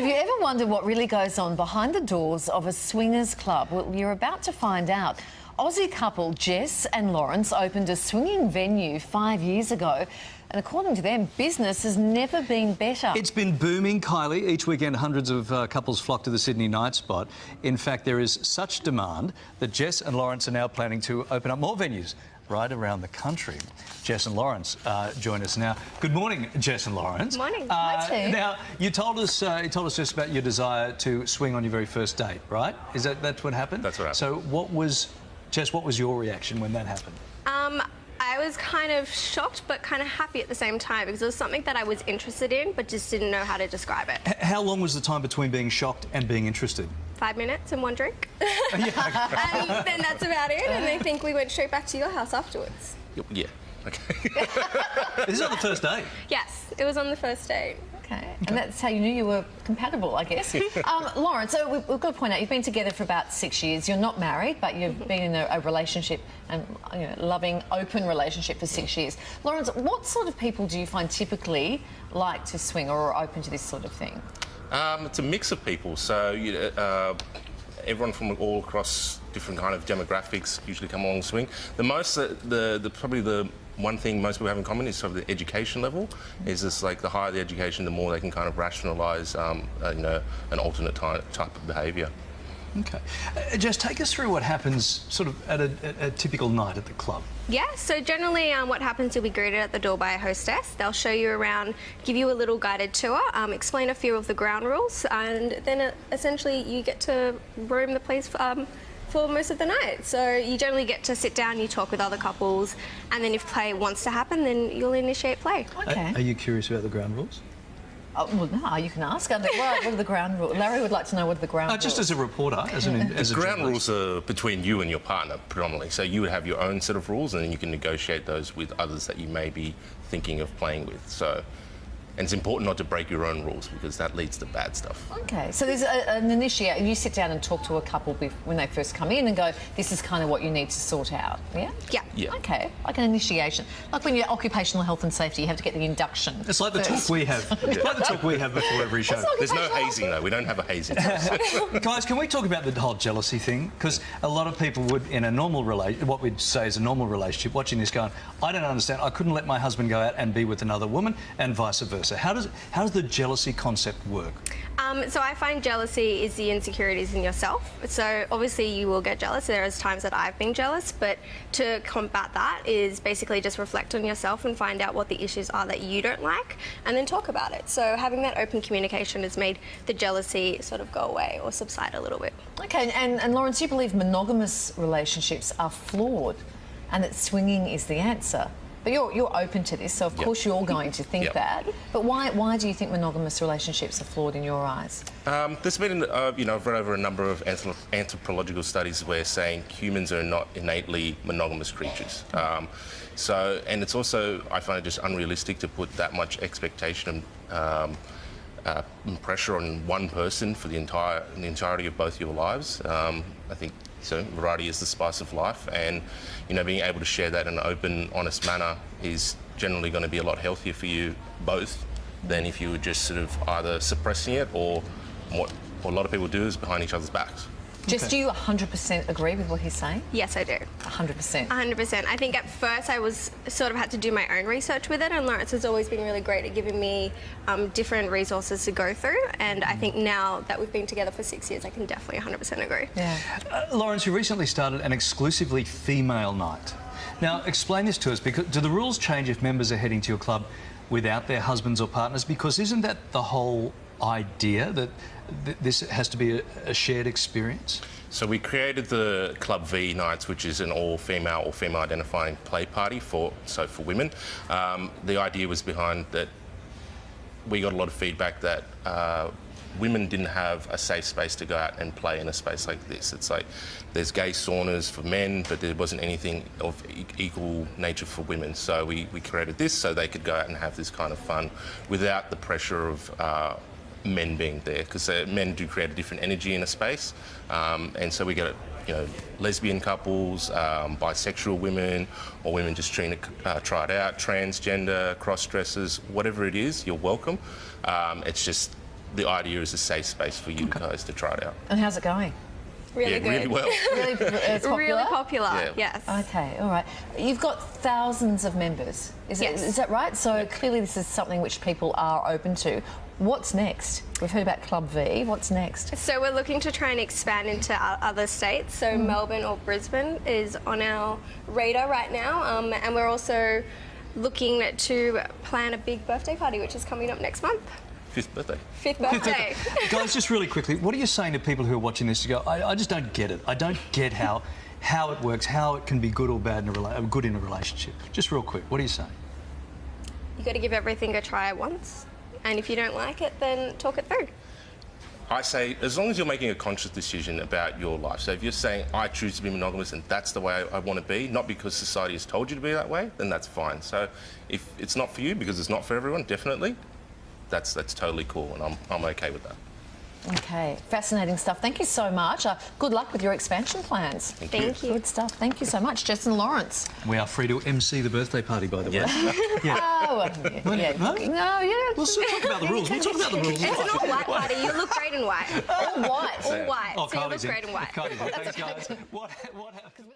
Have you ever wondered what really goes on behind the doors of a swingers club? Well, you're about to find out. Aussie couple Jess and Lawrence opened a swinging venue 5 years ago, and according to them, business has never been better. It's been booming, Kylie. Each weekend, hundreds of couples flock to the Sydney night spot. In fact, there is such demand that Jess and Lawrence are now planning to open up more venues right around the country. Jess and Lawrence join us now. Good morning, Jess and Lawrence. Morning. Hi, Steve. Now, you told us just about your desire to swing on your very first date, right? That's what happened? That's what happened. So, Jess, what was your reaction when that happened? I was kind of shocked but kind of happy at the same time because it was something that I was interested in but just didn't know how to describe it. How long was the time between being shocked and being interested? 5 minutes and one drink. Yeah. And then that's about it, and I think we went straight back to your house afterwards. Yeah. Okay. This is on the first date? Yes, it was on the first date. Okay, and that's how you knew you were compatible, I guess. Lawrence, so we've got to point out, you've been together for about 6 years. You're not married, but you've been in a relationship, and loving, open relationship for 6 years. Lawrence, what sort of people do you find typically like to swing or are open to this sort of thing? It's a mix of people. So everyone from all across different kind of demographics usually come along and swing. Probably the one thing most people have in common is sort of the education level. Is just like the higher the education, the more they can kind of rationalise, an alternate type of behaviour. Okay. Jess, take us through what happens sort of at a typical night at the club. Yeah, so generally what happens, you'll be greeted at the door by a hostess. They'll show you around, give you a little guided tour, explain a few of the ground rules, and then essentially you get to roam the place for most of the night. So you generally get to sit down, you talk with other couples, and then if play wants to happen, then you'll initiate play. Okay. Are you curious about the ground rules? Oh, well, no, you can ask. What are the ground rules? Larry would like to know what are the ground rules. Just as a reporter, as a Ground journalist. rules are between you and your partner predominantly. So you would have your own set of rules, and then you can negotiate those with others that you may be thinking of playing with. And it's important not to break your own rules because that leads to bad stuff. Okay, so there's an initiate. You sit down and talk to a couple when they first come in and go, this is kind of what you need to sort out, yeah? Yeah. Okay, like an initiation. Like when you're occupational health and safety, you have to get the induction. It's like the talk we have. It's like the talk we have before every show. There's no hazing, though. We don't have a hazing. Guys, can we talk about the whole jealousy thing? Because a lot of people would, in a normal relationship, what we'd say is a normal relationship, watching this going, I don't understand. I couldn't let my husband go out and be with another woman, and vice versa. How does the jealousy concept work? So I find jealousy is the insecurities in yourself. So obviously you will get jealous. There is times that I've been jealous, but to combat that is basically just reflect on yourself and find out what the issues are that you don't like, and then talk about it. So having that open communication has made the jealousy sort of go away or subside a little bit. Okay, and Lawrence, you believe monogamous relationships are flawed and that swinging is the answer. But you're open to this, so of course you're going to think that. But why do you think monogamous relationships are flawed in your eyes? There's been, I've read over a number of anthropological studies where saying humans are not innately monogamous creatures. And it's also, I find it just unrealistic to put that much expectation and pressure on one person for the entirety of both your lives. I think variety is the spice of life, and being able to share that in an open, honest manner is generally going to be a lot healthier for you both than if you were just sort of either suppressing it or what a lot of people do is behind each other's backs. Jess, do you 100% agree with what he's saying? Yes, I do. 100%? 100%. I think at first I was sort of had to do my own research with it, and Lawrence has always been really great at giving me different resources to go through, and I think now that we've been together for 6 years, I can definitely 100% agree. Yeah. Lawrence, you recently started an exclusively female night. Now, explain this to us, because do the rules change if members are heading to your club without their husbands or partners? Because isn't that the whole idea, that this has to be a shared experience? So we created the Club V nights, which is an all-female or female-identifying play party for women. The idea was behind that we got a lot of feedback that women didn't have a safe space to go out and play in a space like this. It's like there's gay saunas for men, but there wasn't anything of equal nature for women. So we created this so they could go out and have this kind of fun without the pressure of men being there, because men do create a different energy in a space, and so we get lesbian couples, bisexual women, or women just trying to try it out, transgender, cross-dressers, whatever it is, you're welcome. It's just the idea is a safe space for you guys to try it out. And how's it going? Really good. Really well. It's popular? Really popular, Yeah. yes. Okay, all right. You've got thousands of members. Yes. Is that right? So clearly this is something which people are open to. What's next? We've heard about Club V. What's next? So we're looking to try and expand into other states. So Melbourne or Brisbane is on our radar right now. And we're also looking to plan a big birthday party, which is coming up next month. 5th birthday. 5th birthday. Guys, just really quickly, what are you saying to people who are watching this to go, I just don't get it. I don't get how it works, how it can be good or bad good in a relationship. Just real quick, what are you saying? You got to give everything a try once. And if you don't like it, then talk it through. I say, as long as you're making a conscious decision about your life. So if you're saying, I choose to be monogamous and that's the way I want to be, not because society has told you to be that way, then that's fine. So if it's not for you, because it's not for everyone, definitely, that's totally cool, and I'm okay with that. Okay, fascinating stuff. Thank you so much. Good luck with your expansion plans. Thank you. Good stuff. Thank you so much, Jess and Lawrence. We are free to MC the birthday party, by the way. Oh, yeah. No? No, yeah. We'll still talk about the rules. We'll talk about the rules. It's an all-white party. You look great in white. All white. All white. Oh, So you look Kylie's in. great in white. Kylie's in. Thanks, guys. What happened?